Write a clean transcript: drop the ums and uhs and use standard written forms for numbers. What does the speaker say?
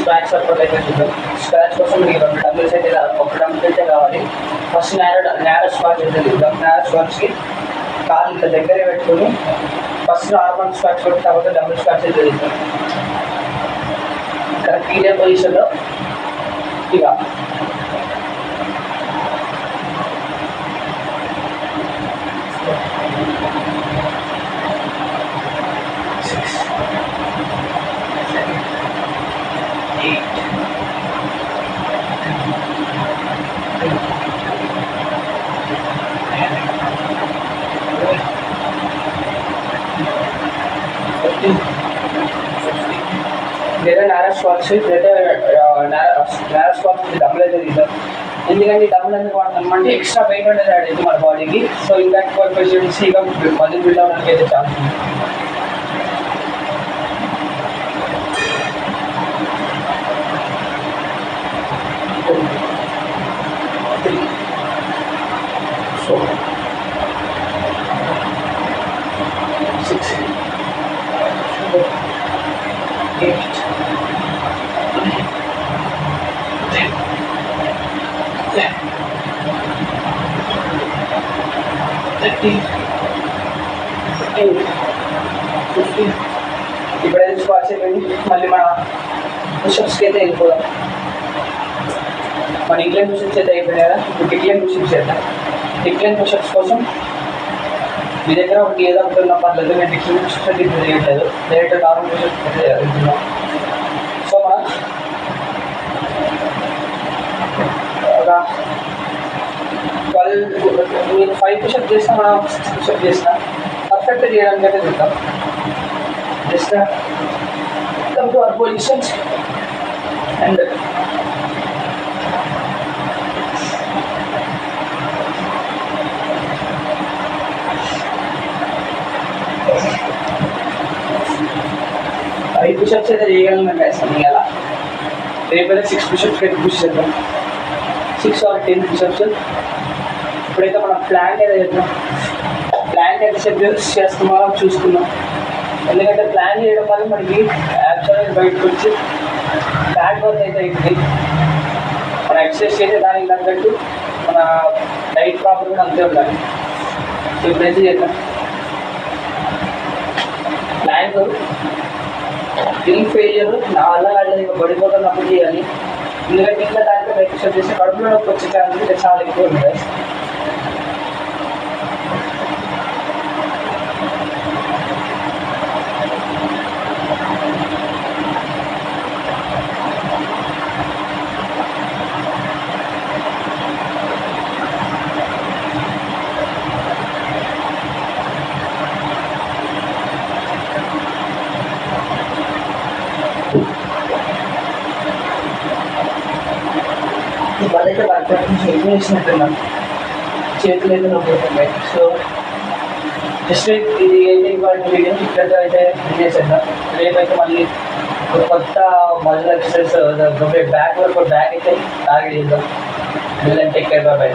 Scratch work out అయితే చూద్దాం. Scratch కోసం మీకు 2 డంబుల్స్ అయితే ఒక డంబుల్ అయితే కావాలి. ఫస్ట్ నేరో స్క్వాట్ అయితే చూద్దాం. నేరో స్క్వాట్స్కి కాలు ఇట్లా దగ్గరే పెట్టుకొని ఫస్ట్ నార్మల్ స్క్వాట్స్ కొట్టిన తర్వాత డంబుల్ స్క్వాట్స్ అయితే చూద్దాం. కరెక్ట్ ఇదే పొజిషన్లో ఇక లేదా నేరో స్క్వాట్స్ లేదా నేరో స్క్వాట్స్ డబ్బులు అయితే తీద్దాం. ఎందుకంటే ఈ డబ్బులు ఎందుకు వాడతాం అంటే ఎక్స్ట్రా వెయిట్ అనేది యాడ్ అవుతుంది మన బాడీకి. సో ఇంపాక్ట్ కోఎఫిషియెంట్స్ ఇక మళ్ళీ బిల్డ్ అవ్వడానికి అయితే ఛాన్స్ ఉంది. So 6 8 ఇప్పుడైతే స్క్వాట్స్ అయిపోయింది. మళ్ళీ మన పుషప్స్కి అయితే వెళ్ళిపోదాం. మన ఇంక్లైన్ పుషప్స్ అయితే అయిపోయినాయి కదా. ఇప్పుడు డిక్లైన్ పుషప్స్ చేద్దాం. డిక్లైన్ పుషప్స్ కోసం మీ దగ్గర ఒకటి ఏదో ఒకటి ఉన్న పర్లేదు. నేను డిక్లైన్ పుషప్స్ అయితే ఇప్పుడు చేయట్లేదు, డైరెక్ట్ నార్మల్ పుషప్స్ అయితే వెళ్తున్నాం. సో మనం ఒక 12 మీరు 5 పుషప్ చేసినా మనం 6 పుషప్ చేసినా పర్ఫెక్ట్ చేయడానికి అయితే చూద్దాం. Just come to our positions and ఐదు పుషప్స్ అయితే చేయగలం వేస్తాం. ఇలా రేపైతే 6 పుషప్స్కి అయితే పుష్ చేద్దాం. 6 or 10 పుషప్స్. ఇప్పుడైతే మనం ప్లాంక్ అయితే చేద్దాం. ప్లాంక్ అయితే చేస్తున్నామో చూసుకుందాం. ఎందుకంటే ప్లాన్ చేయడం వల్ల మనకి యాక్చువల్గా బయటకు వచ్చి బ్యాడ్ వర్క్ అయితే అవుతుంది. మనం ఎక్సర్సైజ్ చేసే దానికి తగ్గట్టు మన డైట్ ప్రాపర్ కూడా అంతే ఉండాలి. సో ఇప్పుడైతే చేద్దాం. ప్లాంక్ డ్రింక్ ఫెయిలియర్ నా వల్ల వాళ్ళని పడిపోతున్నప్పుడు చేయాలి. ఎందుకంటే ఇంకా దాంట్లో ఎక్సర్సైజ్ చేస్తే కడుపులో నొప్పి వచ్చే ఛాన్సెస్ చాలా ఎక్కువ ఉన్నాయి. వాళ్ళైతే వర్క్ చేతులు వేసినట్టున్నాను, చేతులు అయితే నొప్పుతున్నాయి. సో జస్ట్ ఇది అయితే ఇవాళ వీడియో ఇక్కడితో అయితే చేసేద్దాం. రేపైతే మళ్ళీ కొత్త muscle exercise back work back అయితే టార్గెట్ చేద్దాం. Take care, by by.